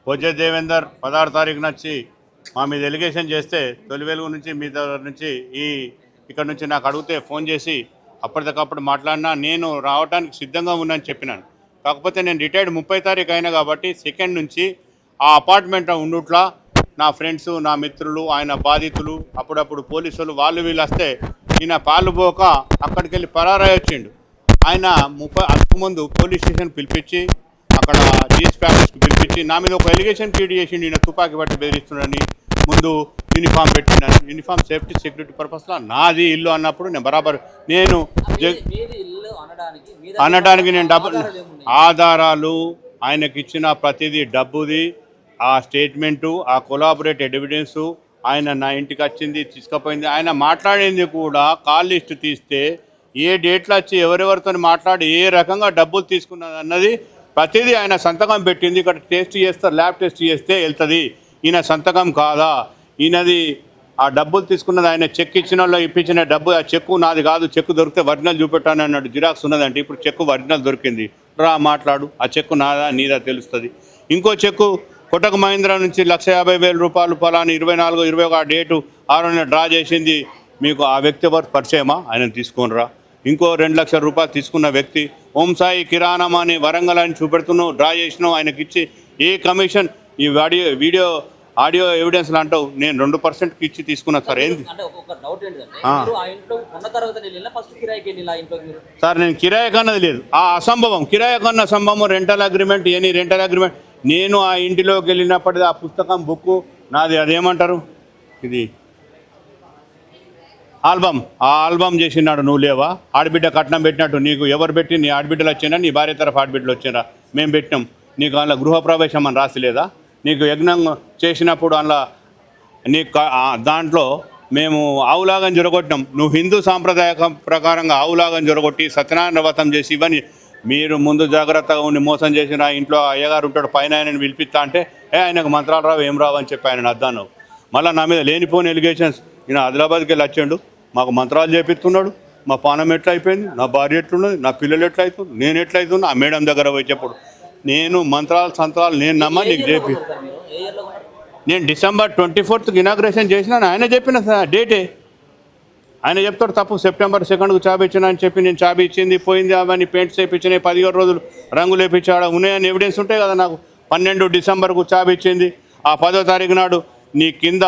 బొజ్జ దేవేందర్ 16 తారీఖున వచ్చి మా మీద ఎలిగేషన్ చేస్తే తొలి వెలుగు నుంచి మీ దగ్గర నుంచి ఇక్కడ నుంచి నాకు అడిగితే ఫోన్ చేసి అప్పటికప్పుడు మాట్లాడినా నేను రావడానికి సిద్ధంగా ఉన్నానని చెప్పినాను. కాకపోతే నేను రిటైర్డ్ 30 తారీఖు అయినా కాబట్టి సెకండ్ నుంచి ఆ అపార్ట్మెంట్ ఉండుట్లా నా ఫ్రెండ్స్ నా మిత్రులు ఆయన బాధితులు అప్పుడప్పుడు పోలీసులు వాళ్ళు వీళ్ళు వస్తే ఈయన పాలు పోక అక్కడికి వెళ్ళి పరారై వచ్చిండు. ఆయన అంతకుముందు పోలీస్ స్టేషన్ పిలిపించి అక్కడ జీఎస్ ప్యాలెస్కి పిలిపించి నా మీద ఒక ఎలిగేషన్ క్రియేట్ చేసిండు. ఈయన తుపాకీ బట్టి బెదిరిస్తున్నాడని ముందు యూనిఫామ్ పెట్టిండని యూనిఫామ్ సేఫ్టీ సెక్యూరిటీ పర్పస్లో నాది ఇల్లు అన్నప్పుడు నేను బరాబర్ నేను అనడానికి నేను ఆధారాలు ఆయనకి ఇచ్చిన ప్రతిదీ డబ్బుది ఆ స్టేట్మెంటు ఆ కొలాబరేట్ ఎవిడెన్సు ఆయన నా ఇంటికి వచ్చింది తీసుకుపోయింది. ఆయన మాట్లాడింది కూడా కాల్ లిస్ట్ తీస్తే ఏ డేట్లో వచ్చి ఎవరెవరితో మాట్లాడి ఏ రకంగా డబ్బులు తీసుకున్నది అన్నది ప్రతిదీ ఆయన సంతకం పెట్టింది. ఇక్కడ టెస్ట్ చేస్తారు, ల్యాబ్ టెస్ట్ చేస్తే వెళ్తుంది. ఈయన సంతకం కాదా, ఈయనది ఆ డబ్బులు తీసుకున్నది ఆయన చెక్ ఇచ్చిన వాళ్ళు ఇప్పించిన డబ్బు ఆ చెక్కు నాది కాదు, చెక్కు దొరికితే ఒరిజినల్ చూపెట్టాను అన్నాడు. జిరాక్స్ ఉన్నదంటే ఇప్పుడు చెక్కు ఒరిజినల్ దొరికింది, రా మాట్లాడు, ఆ చెక్కు నాదా నీదా తెలుస్తుంది. ఇంకో చెక్కు కొటక్ మహీంద్రా నుంచి 1,50,000 రూపాయలు పలాని 24-21 డేటు 6 డ్రా చేసింది. మీకు ఆ వ్యక్తి ఎవరు పరిచయమా, ఆయన తీసుకొనిరా. ఇంకో 2 లక్షల రూపాయలు తీసుకున్న వ్యక్తి ఓం సాయి కిరాణం అని వరంగల్ అని చూపెడుతున్నావు, డ్రా చేసినావు, ఆయనకి ఇచ్చి ఏ కమిషన్ ఈ వీడియో ఆడియో ఎవిడెన్స్లు అంటావు. నేను 2% ఇచ్చి తీసుకున్నా సార్. ఏంది సార్, నేను కిరాయి కన్నది లేదు. ఆ అసంభవం కిరాయి కన్న సంభవం రెంటల్ అగ్రిమెంట్ రెంటల్ అగ్రిమెంట్ నేను ఆ ఇంటిలోకి వెళ్ళినప్పటిది ఆ పుస్తకం బుక్కు నాది, అదేమంటారు ఇది ఆల్బమ్, ఆ ఆల్బమ్ చేసినాడు. నువ్వు లేవా? ఆడబిడ్డ కట్నం పెట్టినట్టు నీకు ఎవరు పెట్టి, నీ ఆడబిడ్డలు వచ్చినా నీ భార్య తరఫు ఆడబిడ్డలు వచ్చినా మేము పెట్టినాం. నీకు అందులో గృహప్రవేశం అని రాసిలేదా? నీకు యజ్ఞం చేసినప్పుడు అందులో నీకు దాంట్లో మేము ఆవులాగం జొరగొట్టినాం. నువ్వు హిందూ సాంప్రదాయ ప్రకారంగా ఆవులాగం జొరగొట్టి సత్యనారాయణ వ్రతం చేసి ఇవన్నీ మీరు ముందు జాగ్రత్తగా ఉండి మోసం చేసిన ఇంట్లో అయ్యగారు ఉంటాడు పైన ఆయనని పిలిపిస్తా అంటే ఆయనకు మంత్రాలు రావు ఏం రావు అని చెప్పి ఆయన అద్దాను. మళ్ళీ నా మీద లేనిపోని ఎలిగేషన్స్. ఈయన ఆదిలాబాద్కి వెళ్ళి వచ్చాడు, మాకు మంత్రాలు చేపిస్తున్నాడు, మా పానం ఎట్లా అయిపోయింది, నా భార్య ఎట్లున్నది, నా పిల్లలు ఎట్లా అవుతుంది, నేను ఎట్లా అవుతున్నా ఆ మేడం దగ్గర వచ్చేప్పుడు నేను మంత్రాలు సంత్రాలు నేను నమ్మ నీకు చెప్పి నేను December 24th ఇనాగ్రేషన్ చేసినాను. ఆయన చెప్పిన డేటే ఆయన చెప్తాడు తప్పు. September 2nd చాబీ ఇచ్చిన అని చెప్పి నేను చాబీ ఇచ్చింది పోయింది, అవన్నీ పెయింట్స్ వేయించినాయి, 17 రోజులు రంగులు వేయించాడు ఉన్నాయని ఎవిడెన్స్ ఉంటాయి కదా. నాకు 12 డిసెంబర్కు చాబీ ఇచ్చింది. ఆ 10వ తారీఖు నాడు నీ కింద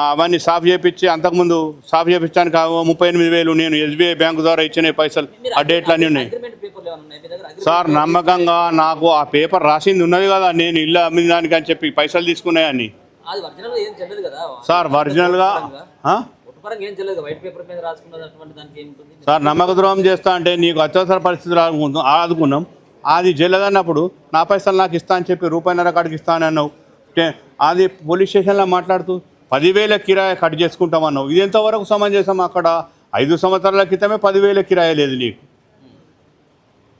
అవన్నీ సాఫ్ చేయించి అంతకుముందు సాఫ్ చేయించడానికి 38,000 నేను SBI బ్యాంకు ద్వారా ఇచ్చిన పైసలు ఆ డేట్లు అన్నీ ఉన్నాయి సార్. నమ్మకంగా నాకు ఆ పేపర్ రాసింది ఉన్నది కదా, నేను ఇల్లు అమ్మిన దానికి అని చెప్పి పైసలు తీసుకున్నాయని సార్. ఒరిజినల్గా సార్ నమ్మక ద్రోహం చేస్తా అంటే నీకు అత్యవసర పరిస్థితులు ఆదుకున్నాం, అది జల్లదన్నప్పుడు నా పైసలు నాకు ఇస్తా అని చెప్పి ₹1.5 కాడికి ఇస్తాను అన్నావు. అది పోలీస్ స్టేషన్లో మాట్లాడుతూ 10,000 కిరాయి కట్ చేసుకుంటామన్నావు. ఇది ఎంతవరకు సమంజసం? అక్కడ 5 సంవత్సరాల క్రితమే 10,000 కిరాయి లేదు నీకు,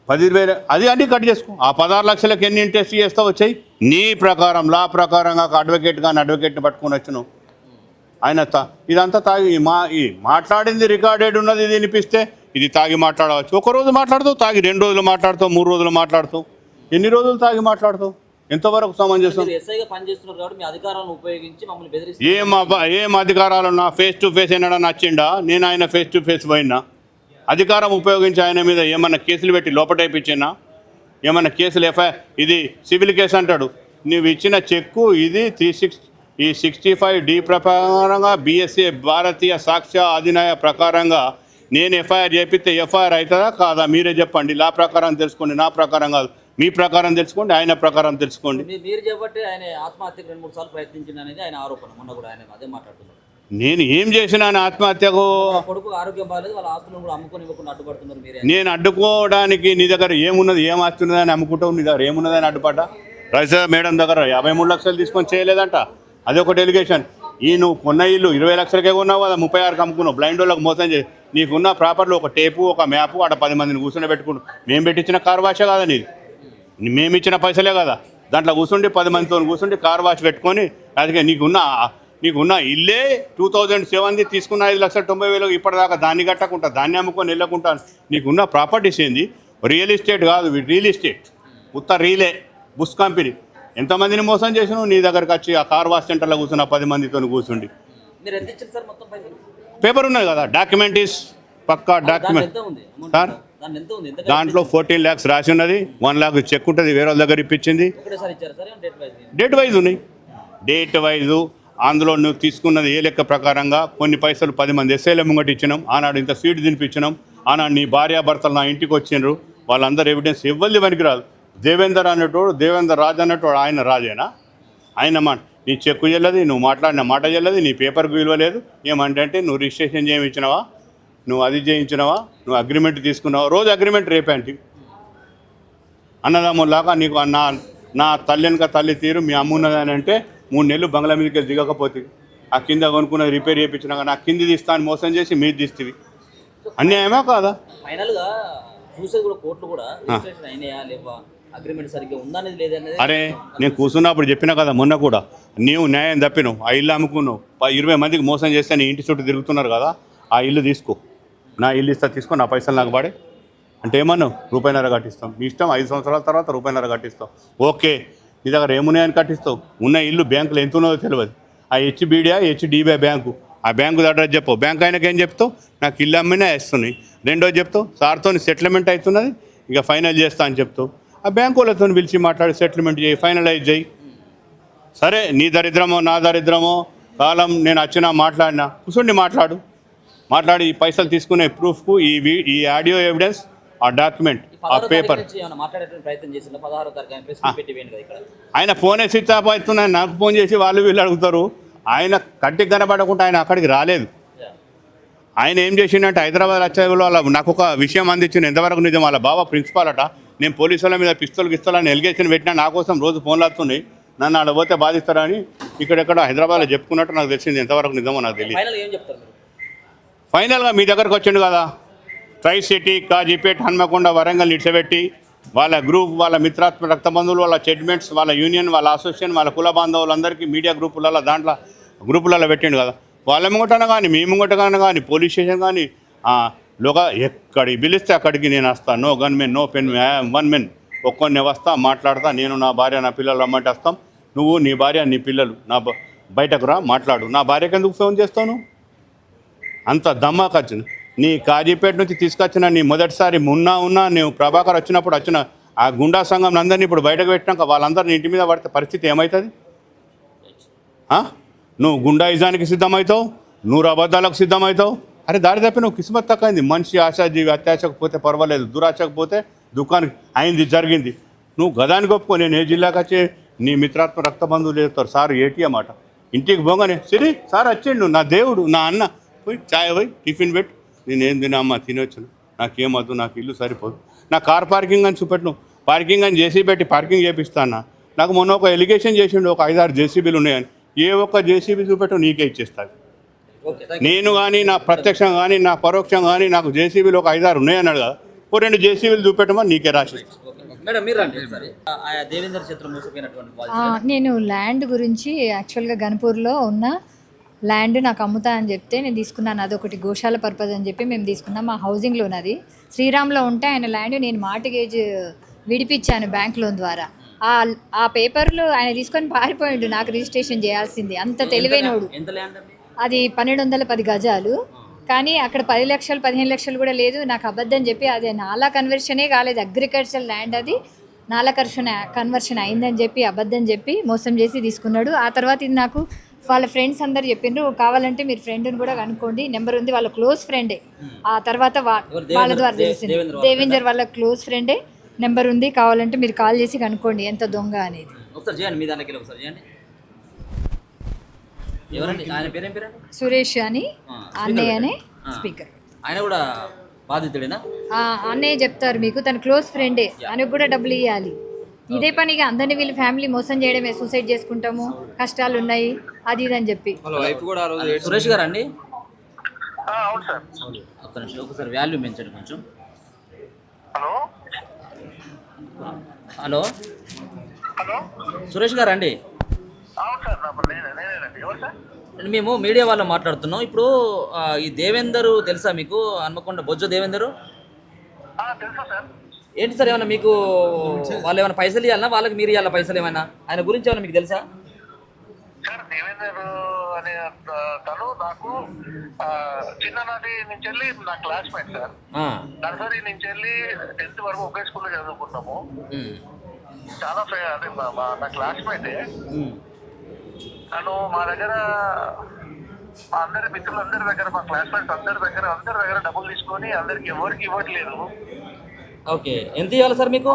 10,000 అది అన్నీ కట్ చేసుకో. ఆ 16 లక్షలకు ఎన్ని ఇంట్రెస్ట్ చేస్తావు వచ్చాయి నీ ప్రకారం లా ప్రకారంగా అడ్వకేట్ కానీ అడ్వకేట్ని పట్టుకొని వచ్చినావు. ఆయన ఇదంతా తాగి మాట్లాడింది రికార్డెడ్ ఉన్నది, ఇది వినిపిస్తే ఇది తాగి మాట్లాడవచ్చు. ఒకరోజు మాట్లాడుతావు, తాగి 2 రోజులు మాట్లాడుతావు, 3 రోజులు మాట్లాడుతావు. ఎన్ని రోజులు తాగి మాట్లాడుతావు? ఎంతవరకు సమంజసం? ఏం అధికారాలు ఉన్నా ఫేస్ టు ఫేస్ అయినా నచ్చిండా? నేను ఆయన ఫేస్ టు ఫేస్ పోయినా అధికారం ఉపయోగించి ఆయన మీద ఏమన్నా కేసులు పెట్టి లోపటైపించినా, ఏమన్నా కేసులు ఎఫ్ఐఆర్, ఇది సివిల్ కేసు అంటాడు. నువ్వు ఇచ్చిన చెక్కు ఇది 65D ప్రకారంగా BSA భారతీయ సాక్ష్య అధినాయ ప్రకారంగా నేను ఎఫ్ఐఆర్ చేపిస్తే ఎఫ్ఐఆర్ అవుతుందా కాదా మీరే చెప్పండి. లా ప్రకారం తెలుసుకోండి, నా ప్రకారం కాదు. మీ ప్రకారం తెలుసుకోండి, ఆయన ప్రకారం తెలుసుకోండి. మీరు చెప్పండి ఆయన ఆత్మహత్యకు 2-3 సార్లు ప్రయత్నించింది అనేది ఆయన ఆరోపణ. మొన్న కూడా ఆయన అదే మాట్లాడుతున్నారు. నేను ఏం చేసినా ఆత్మహత్యకు? కొడుకు ఆరోగ్యం బాగాలేదు, వాళ్ళ ఆస్తులను కూడా అమ్ముకొని ఇవ్వకుండా అడ్డుపడుతున్నారు మీరే. నేను అడ్డుకోవడానికి నీ దగ్గర ఏమున్నది, ఏం ఆస్తున్నదని అమ్ముకుంటావు, నీ దగ్గర ఏమున్నదని అడ్డుపడ్డ? రైసా మేడం దగ్గర 53 లక్షలు తీసుకొని చేయలేదంట, అదొకటి ఎలిగేషన్. ఈ నువ్వు కొన్న ఇల్లు 20 లక్షలకే కొన్నావు కదా, 36కి అమ్ముకున్నావు. బ్లైండ్ వాళ్ళకి మోసం చేసి నీకున్న ప్రాపర్లో ఒక టేపు ఒక మ్యాపు అక్కడ 10 మందిని కూర్చొని పెట్టుకుంటావు. మేము పెట్టించిన కార్ వాషే కదా నీది, మేము ఇచ్చిన పైసలే కదా. దాంట్లో కూర్చుండి 10 మందితో కూర్చుండి కార్ వాష్ పెట్టుకొని అందుకే నీకున్న ఇల్లే 2007 తీసుకున్న 5,90,000 ఇప్పటిదాకా దాన్ని కట్టకుండా దాన్ని అమ్ముకొని వెళ్ళకుండా నీకున్న ప్రాపర్టీస్ ఏంది? రియల్ ఎస్టేట్ కాదు, రియల్ ఎస్టేట్ ఉత్త రీలే బుస్ కంపెనీ. ఎంతమందిని మోసం చేసినావు నీ దగ్గరకు వచ్చి ఆ కార్ వాష్ సెంటర్లో కూర్చున్న 10 మందితో కూర్చుండి. మీరు ఎంత ఇచ్చారు సార్ మొత్తం పైసలు? పేపర్ ఉన్నది కదా, డాక్యుమెంట్ ఈస్ పక్కా దాంట్లో డాక్యుమెంట్ ఎంత ఉంది అమౌంట్? సార్. దాంట్లో ఎంత ఉంది? ఎంత దాంట్లో 14 lakhs రాసి ఉన్నది, 1 lakh చెక్ ఉంటుంది, వేరే వాళ్ళ దగ్గర ఇప్పించింది. ఒకటేసారి ఇచ్చారు sir? Date wise date wise ఉన్నాయి, డేట్ వైజు. అందులో నువ్వు తీసుకున్నది ఏ లెక్క ప్రకారంగా కొన్ని పైసలు 10 మంది ఎస్ఐల ముంగట ఇచ్చినాం. ఆనాడు ఇంత స్వీట్ తినిపించినాం. ఆనాడు నీ భార్యాభర్తలు నా ఇంటికి వచ్చిండ్రు, వాళ్ళందరూ ఎవిడెన్స్ ఇవ్వలేదు పనికిరాదు. దేవేందర్ అన్నటోడు, దేవేందర్ రాజు అన్నటోడు ఆయన రాజేనా? ఆయన మాట నీ చెక్కు చెల్లది, నువ్వు మాట్లాడిన మాట చెల్లది, నీ పేపర్కి విలువ లేదు. ఏమంటే నువ్వు రిజిస్ట్రేషన్ చేయించినవా, నువ్వు అది చేయించినవా, నువ్వు అగ్రిమెంట్ తీసుకున్నావా? రోజు అగ్రిమెంట్ రేపేంటి అన్నదమ్ములాగా నీకు నా తల్లి వెనక తల్లి తీరు మీ అమ్మున్నది అని అంటే 3 నెలలు బంగ్లా మీదకి దిగకపోతే ఆ కింద కొనుక్కున్నది రిపేర్ చేయించినాక నా కింది తీస్తాను మోసం చేసి మీరు తీస్తుంది. అన్యాయమా కాదా? ఫైనల్గా చూసేది కూడా కోర్టులు కూడా రిజిస్ట్రేషన్ అయినాయా లేవా, అగ్రిమెంట్ సరిగ్గా ఉందా అనేది లేదనేది. అరే నేను కూర్చున్నప్పుడు చెప్పినా కదా, మొన్న కూడా నీవు న్యాయం తప్పినావు, ఆ ఇల్లు అమ్ముకున్నావు, 20 మందికి మోసం చేస్తే నీ ఇంటి చుట్టూ తిరుగుతున్నారు కదా, ఆ ఇల్లు తీసుకో, నా ఇల్లు ఇస్తా తీసుకో, నా పైసలు నాకు పడే అంటే ఏమన్నావు? ₹1.5 కట్టిస్తాం. మీ ఇష్టం, 5 సంవత్సరాల తర్వాత ₹1.5 కట్టిస్తాం. ఓకే, నీ దగ్గర ఏమున్నాయని కట్టిస్తావు? ఉన్న ఇల్లు బ్యాంకులో ఎంత ఉన్నదో తెలియదు. ఆ హెచ్బిడియా హెచ్డిబిఐ బ్యాంకు, ఆ బ్యాంకు అడ్రస్ చెప్పవు. బ్యాంక్ ఆయనకి ఏం చెప్తావు? నాకు ఇల్లు అమ్మినా వేస్తున్నాయి. రెండోది చెప్తావు సార్తో సెటిల్మెంట్ అవుతున్నది, ఇక ఫైనల్ చేస్తా అని చెప్తావు. ఆ బ్యాంకు వాళ్ళతో పిలిచి మాట్లాడి సెటిల్మెంట్ చేయి, ఫైనలైజ్ చేయి. సరే నీ దరిద్రమో నా దరిద్రమో కాలం నేను వచ్చినా మాట్లాడినా కూర్చోండి, మాట్లాడి ఈ పైసలు తీసుకునే ప్రూఫ్కు ఈ ఆడియో ఎవిడెన్స్, ఆ డాక్యుమెంట్, ఆ పేపర్. మాట్లాడేటువంటి ప్రయత్నం చేసిన 16వ తారీఖు ప్రెస్ మీట్ పెట్టి పోయింది కదా ఇక్కడ. ఆయన ఫోనే స్విచ్ ఆఫ్ అవుతున్నాయి, నాకు ఫోన్ చేసి వాళ్ళు వీళ్ళు అడుగుతారు. ఆయన కంటికి కనబడకుండా ఆయన అక్కడికి రాలేదు. ఆయన ఏం చేసిండంటే హైదరాబాద్ వచ్చేలో నాకు ఒక విషయం అందించింది, ఎంతవరకు నిజం. వాళ్ళ బాబా ప్రిన్సిపాల్ అట, నేను పోలీసుల మీద గిస్తలని ఎలిగేషన్ పెట్టినా, నా కోసం రోజు ఫోన్లు వస్తున్నాయి, నన్ను ఆడ పోతే బాధిస్తారని ఇక్కడెక్కడ హైదరాబాద్లో చెప్పుకున్నట్టు నాకు తెలిసింది. ఎంతవరకు నిజమో నాకు తెలియదు. ఫైనల్ ఏం చెప్తారు మీరు? ఫైనల్గా మీ దగ్గరకు వచ్చిండు కదా, ట్రై సిటీ, కాజీపేట్, హన్మకొండ, వరంగల్ నిడిచిపెట్టి వాళ్ళ గ్రూప్, వాళ్ళ మిత్రాత్మ రక్త బంధువులు, వాళ్ళ చెడ్మెంట్స్, వాళ్ళ యూనియన్, వాళ్ళ అసోసియేషన్, వాళ్ళ కుల బాంధవులందరికీ మీడియా గ్రూపులలో గ్రూపులలో పెట్టిండు కదా. వాళ్ళ ముంగటన కానీ మీ ముంగటన కానీ పోలీస్ స్టేషన్ కానీ ఎక్కడికి పిలిస్తే అక్కడికి నేను వస్తాను. No gunmen, no pen, 1 men, ఒక్కొన్ని వస్తా, మాట్లాడతా. నేను నా భార్య నా పిల్లలు రమ్మంటే వస్తాం. నువ్వు నీ భార్య నీ పిల్లలు బయటకు రా, మాట్లాడు. నా భార్యకి ఎందుకు ఫోన్ చేస్తావు? అంత దమ్మాకు వచ్చిన నీ కాజీపేట నుంచి తీసుకొచ్చిన నీ మొదటిసారి ఉన్నా నేను ప్రభాకర్ వచ్చినప్పుడు వచ్చిన ఆ గుండా సంఘం అందరినీ ఇప్పుడు బయటకు పెట్టినాక వాళ్ళందరినీ ఇంటి మీద పడితే పరిస్థితి ఏమవుతుంది? నువ్వు గుండాయిజానికి సిద్ధమవుతావు, నూరు అబద్ధాలకు సిద్ధమవుతావు. అరే దారి తప్పి నువ్వు కిస్మత్ తక్కువైంది. మనిషి ఆశాజీవి, అత్యాశకు పోతే పర్వాలేదు, దురాశకు పోతే దుఃఖానికి అయింది, జరిగింది. నువ్వు గదానికి ఒప్పుకో. నేను ఏ జిల్లాకి వచ్చి నీ మిత్రాత్మ రక్త బంధువులు చేస్తారు. సార్ ఏటీఎం అట, ఇంటికి పోగానే సరే సార్ వచ్చిండు, నా దేవుడు, నా అన్న, పోయి చాయ్ పోయి టిఫిన్ పెట్టు, నేనేం తినమ్మా తినొచ్చును, నాకేమద్దు, నాకు ఇల్లు సరిపోదు, నా కార్ పార్కింగ్ అని చూపెట్టును, పార్కింగ్ అని జేసీ పెట్టి పార్కింగ్ చేపిస్తాను. నాకు మొన్న ఒక ఎలిగేషన్ చేసిండు, ఒక 5-6 జేసీబీలు ఉన్నాయని. ఏ ఒక్క జేసీబీ చూపెట్టు నీకే ఇచ్చేస్తాను. నేను కానీ నా ప్రత్యక్షం కానీ నా పరోక్షం కానీ నాకు జేసీబీలు ఒక 5-6 ఉన్నాయన్నాడు కదా, ఓ 2 జేసీబీలు చూపెట్టమని నీకే రాసిస్తాను. మేడం మీరు రండి ఒకసారి. దేవేందర్ చిత్రం మోసపోయినటువంటి నేను ల్యాండ్ గురించి యాక్చువల్గా గన్పూర్లో ఉన్న ల్యాండ్ నాకు అమ్ముతా అని చెప్తే నేను తీసుకున్నాను. అదొకటి గోశాల పర్పస్ అని చెప్పి మేము తీసుకున్నాం. మా హౌసింగ్ లోన్ అది శ్రీరామ్లో ఉంటే ఆయన ల్యాండ్ నేను మార్టిగేజ్ విడిపించాను బ్యాంక్ లోన్ ద్వారా. ఆ పేపర్లు ఆయన తీసుకొని పారిపోయిండు, నాకు రిజిస్ట్రేషన్ చేయాల్సింది. అంత తెలివైనోడు. అది 1210 గజాలు, కానీ అక్కడ 10 లక్షలు 15 లక్షలు కూడా లేదు. నాకు అబద్ధం చెప్పి అది నాలా కన్వర్షనే కాలేదు, అగ్రికల్చర్ ల్యాండ్ అది నాలా కన్వర్షన్ అయిందని చెప్పి అబద్ధం చెప్పి మోసం చేసి తీసుకున్నాడు. ఆ తర్వాత ఇది నాకు వాళ్ళ ఫ్రెండ్స్ అందరు చెప్పిండ్రు, కావాలంటే మీరు ఫ్రెండ్ని కూడా కనుక్కోండి, నెంబర్ ఉంది, వాళ్ళ క్లోజ్ ఫ్రెండే. ఆ తర్వాత వాళ్ళ ద్వారా తెలిసింది దేవేందర్ వాళ్ళ క్లోజ్ ఫ్రెండే, నెంబర్ ఉంది, కావాలంటే మీరు కాల్ చేసి కనుక్కోండి ఎంత దొంగ అనేది. ఒకసారి చేయండి, మీ దానికి ఒకసారి చేయండి. ఎవరండి ఆయన పేరేం పేరు? సురేష్ అని అన్నయ్య అనే స్పీకర్. ఆయన కూడా బాధితుడేనా? అన్నయ్య చెప్తారు మీకు, తన క్లోజ్ ఫ్రెండే, ఆయనకు కూడా డబ్బులు ఇవ్వాలి. ఇదే పనిగా అందరినీ వీళ్ళ ఫ్యామిలీ మోసం చేయడమే, సూసైడ్ చేసుకుంటాము, కష్టాలు ఉన్నాయి, అది ఇది అని చెప్పి. సురేష్ గారు అండి, ఒక్క నిమిషం ఒకసారి వాల్యూమ్ పెంచండి కొంచెం. హలో సురేష్ గారు అండి, మేము మీడియా వాళ్ళు మాట్లాడుతున్నాం. ఇప్పుడు ఈ దేవేందర్ తెలుసా మీకు? హన్మకొండ బొజ్జ దేవేందరు ఏంటి సార్ ఏమైనా మీకు వాళ్ళు ఏమైనా పైసలు ఇవ్వాలన్నా వాళ్ళకి మీరు ఇవ్వాలా పైసలు ఏమైనా ఆయన గురించి ఏమైనా మీకు తెలుసా? సార్ దేవేందర్ అనే తను నాకు చిన్ననాటి నుంచి వెళ్ళి నా క్లాస్మేట్ సార్. నర్సరీ నుంచి వెళ్ళి 10th వరకు ఒకే స్కూల్లో చదువుకున్నాము. చాలా అదే నా క్లాస్మేటే. తను మా దగ్గర మా అందరి మిత్రులందరి దగ్గర, మా క్లాస్మేట్స్ అందరి దగ్గర డబ్బులు తీసుకొని అందరికి ఎవరికి ఇవ్వట్లేదు. ఓకే, ఎంత ఇవ్వాలి సార్ మీకు?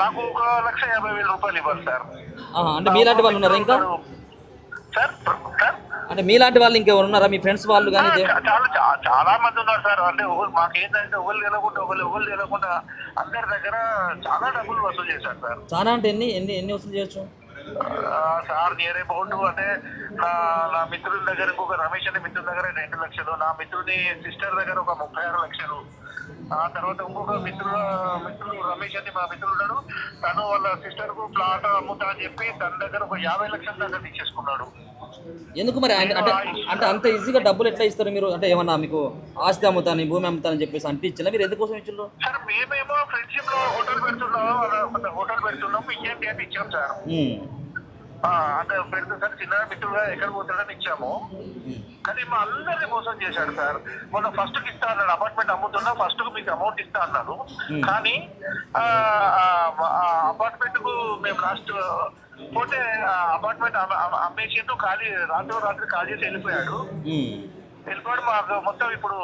నాకు 1,50,000 రూపాయలు ఇవ్వాలి సార్. అంటే మీలాంటి వాళ్ళు ఉన్నారా ఇంకా? సార్ అంటే మీలాంటి వాళ్ళు ఇంకా ఉన్నారా, మీ ఫ్రెండ్స్ వాళ్ళు కానీ? చాలా మంది ఉన్నారు సార్. అంటే మాకేంటంటే ఒకళ్ళు తెలియకుండా అందరి దగ్గర చాలా డబ్బులు వసూలు చేశారు సార్. చాలా అంటే ఎన్ని ఎన్ని ఎన్ని వసూలు చేయొచ్చు సార్? నియర్ అబౌట్ అంటే నా మిత్రుల దగ్గర ఒక రమేష్ అనే మిత్రుల దగ్గర 2 లక్షలు, నా మిత్రుని సిస్టర్ దగ్గర ఒక 36 లక్షలు, ఆ తర్వాత ఇంకొక మిత్రుడు రమేష్ అని మా మిత్రుడు ఉన్నాడు. తను వాళ్ళ సిస్టర్ కు ప్లాట్ అమ్ముతా అని చెప్పి తన దగ్గర ఒక 50 లక్షల దాకా తీసేసుకున్నాడు. ఎందుకు మరి? అంటే అంటే అంత ఈజీగా డబ్బులు ఎట్లా ఇస్తారు మీరు? అంటే ఏమన్నా మీకు ఆస్తి అమ్ముతాను, భూమి అమ్ముతానని చెప్పేసి అంటే ఇచ్చిన మీరు ఎందుకోసం ఇచ్చిండ్రు? సార్ మేమేమో ఫ్రెండ్షిప్ లో హోటల్ పెడుతున్నాము ఇంకేంటి అని ఇచ్చాం సార్. అంటే పెడితే సార్ చిన్న మిత్రుడుగా ఎక్కడ పోతాడని ఇచ్చాము. కానీ మా అందరినీ మోసం చేశాడు సార్. మొన్న ఫస్ట్ కి ఇస్తా అన్నాడు, అపార్ట్మెంట్ అమ్ముతున్నా ఫస్ట్ కు మీకు అమౌంట్ ఇస్తా అన్నాడు. కానీ అపార్ట్మెంట్ కు మేము లాస్ట్ పోతే అపార్ట్మెంట్ అమ్మేసిండు, రాత్రి ఖాళీ చేసి వెళ్ళిపోయాడు. మాకు మొత్తం ఇప్పుడు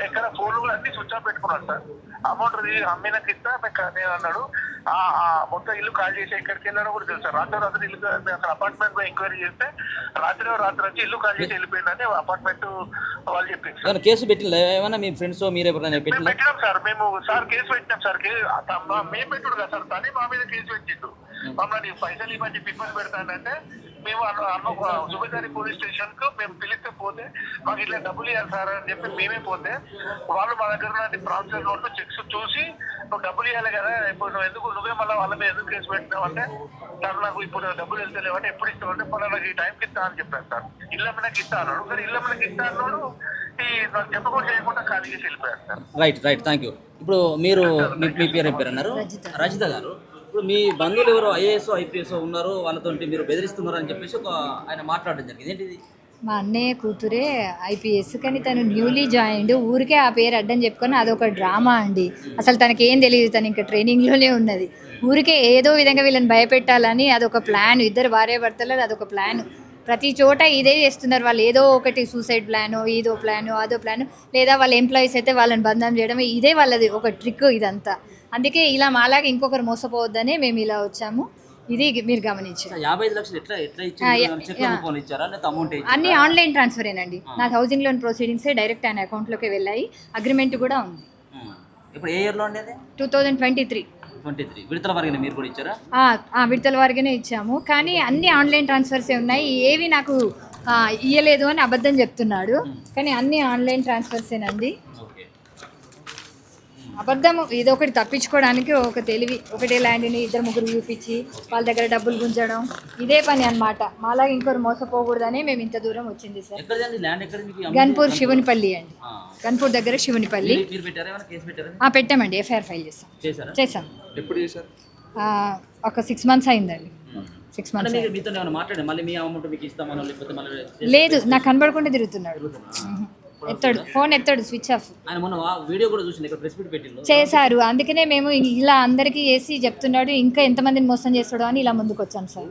ఎక్కడ ఫోన్లు కూడా అన్ని స్విచ్ ఆఫ్ పెట్టుకున్నాడు సార్. అమౌంట్ అమ్మినకి ఇస్తా నేను అన్నాడు. మొత్తం ఇల్లు ఖాళీ చేసి ఎక్కడికి వెళ్ళాడో కూడా తెలుసు. రాత్రి ఇల్లు అక్కడ అపార్ట్మెంట్ ఎంక్వైరీ చేస్తే రాత్రి వచ్చి ఇల్లు ఖాళీ చేసి వెళ్ళిపోయిందని అపార్ట్మెంట్ వాళ్ళు చెప్పింది. కేసు పెట్టిందా ఏమన్నా మీ ఫ్రెండ్స్ మీరు ఎప్పుడైనా పెట్టినాం సార్. మేము సార్ కేసు పెట్టినాం సార్. మేము పెట్టుడు కదా సార్, తనే మా మీద కేసు పెట్టిండు. మమ్మల్ని పైసలు ఇవ్వని చెప్పి ఇబ్బంది పెడతానంటే మేము సుబేదారి పోలీస్ స్టేషన్ కు మేము పిలిస్తే పోతే మాకు ఇట్లా డబ్బులు ఇవ్వాలి సార్ అని చెప్పి మేమే పోతే వాళ్ళు మా దగ్గర ప్రామిసరీ నోట్లు చెక్స్ చూసి నువ్వు డబ్బులు ఇవ్వాలి కదా, ఇప్పుడు నువ్వు ఎందుకు నువ్వే మళ్ళీ వాళ్ళ మీద ఎందుకు కేసు పెట్టినావు అంటే సార్ నాకు ఇప్పుడు డబ్బులు వెళ్తలేవంటే ఎప్పుడు ఇస్తావు అంటే మళ్ళీ నాకు ఈ టైంకి ఇస్తా అని చెప్పాను సార్. ఇళ్ళమ్మకి ఇస్తా అన్నాడు. కానీ ఇళ్ళమ్మకి ఇస్తా అన్నాడు నాకు చెప్పకుండా చేయకుండా ఖాళీ చేసి వెళ్ళిపోయారు సార్. Right thank you. ఇప్పుడు మీరు మీ పేరు ఏం పేరు అన్నారు? రజిత గారు. ఇప్పుడు మీ బంధువులు ఎవరో ఐఏఎస్ ఐపీఎస్ ఉన్నారు, వాళ్ళతో మీరు బెదిరిస్తున్నారు అని చెప్పేసి ఆయన మాట్లాడడం జరిగింది. ఏంటిది? మా అన్నయ్య కూతురే ఐపీఎస్, కానీ తను న్యూలీ జాయిన్డ్. ఊరికే ఆ పేరు అడ్డం చెప్పుకొని అదొక డ్రామా అండి. అసలు తనకేం తెలియదు, తను ఇంకా ట్రైనింగ్లోనే ఉన్నది. ఊరికే ఏదో విధంగా వీళ్ళని భయపెట్టాలని అదొక ప్లాన్. ఇద్దరు భార్య భర్తలు అదొక ప్లాన్. ప్రతి చోట ఇదే చేస్తున్నారు వాళ్ళు. ఏదో ఒకటి సూసైడ్ ప్లాను, ఇదో ప్లాను, అదో ప్లాను, లేదా వాళ్ళ ఎంప్లాయీస్ అయితే వాళ్ళని బంధం చేయడం, ఇదే వాళ్ళది ఒక ట్రిక్ ఇదంతా. అందుకే ఇలా మాలాగా ఇంకొకరు మోసపోవద్దని మేము ఇలా వచ్చాము. ఇది మీరు గమనించారు. 55 లక్షలు అన్ని ఆన్లైన్ ట్రాన్స్ఫరేనండి. నాకు హౌసింగ్ లోన్ ప్రొసీడింగ్సే డైరెక్ట్ ఆయన అకౌంట్లోకి వెళ్ళాయి. అగ్రిమెంట్ కూడా ఉంది. ఇప్పుడు ఏ ఇయర్లో ఉండేది? 2023. విడతల వారిగానే మీరు కూడా ఇచ్చారా? విడతల వారిగానే ఇచ్చాము. కానీ అన్ని ఆన్లైన్ ట్రాన్స్ఫర్సే ఉన్నాయి. ఏవి నాకు ఇయ్యలేదు అని అబద్ధం చెప్తున్నాడు. కానీ అన్ని ఆన్లైన్ ట్రాన్స్ఫర్సేనండి. అబద్ధం ఇదొకటి తప్పించుకోవడానికి ఒక తెలివి. ఒకటే ల్యాండ్ని 2-3 చూపించి వాళ్ళ దగ్గర డబ్బులు గుంజడం, ఇదే పని అన్నమాట. మాలాగా ఇంకొకరు మోసపోకూడదనే మేము ఇంత దూరం వచ్చింది సార్. గన్పూర్ శివునిపల్లి అండి. గన్పూర్ దగ్గర శివునిపల్లి. పెట్టామండి, ఎఫ్ఐఆర్ ఫైల్ చేసాం. ఎప్పుడు చేశారు? ఒక 6 months అయిందండి. 6 months. లేదు, నాకు కనబడకుండా తిరుగుతున్నాడు. ఫోన్ ఎత్తాడు, స్విచ్ ఆఫ్. చేశారు. అందుకనే మేము ఇలా అందరికీ వేసి చెప్తున్నాడు ఇంకా ఎంతమందిని మోసం చేస్తాడో అని ఇలా ముందుకు వచ్చాం సార్.